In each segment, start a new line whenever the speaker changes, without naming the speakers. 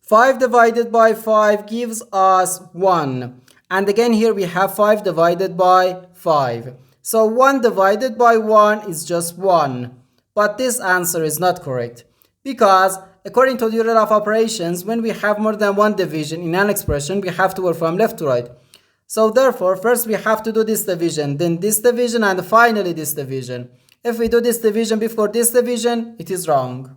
5 divided by 5 gives us 1. And again here we have 5 divided by 5. So 1 divided by 1 is just 1. But this answer is not correct. Because according to the rule of operations, when we have more than one division in an expression, we have to work from left to right. So therefore, first we have to do this division, then this division, and finally this division. If we do this division before this division, it is wrong.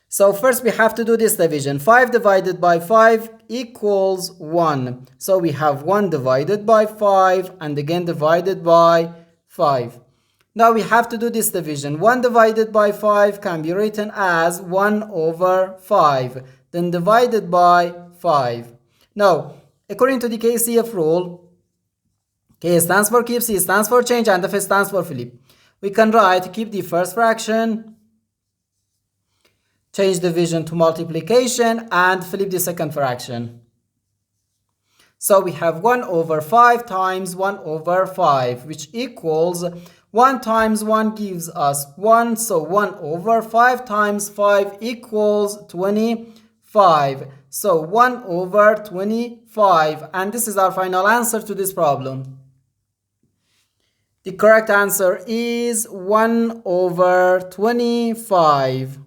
So first we have to do this division. 5 divided by 5 equals 1. So we have 1 divided by 5 and again divided by 5. Now we have to do this division. 1 divided by 5 can be written as 1 over 5. Then divided by 5. Now, according to the KCF rule, K stands for keep, C stands for change, and F stands for flip. We can write keep the first fraction, change division to multiplication, and flip the second fraction. So we have 1 over 5 times 1 over 5, which equals 1 times 1 gives us 1. So 1 over 5 times 5 equals 25. So 1 over 25. And this is our final answer to this problem. The correct answer is 1 over 25.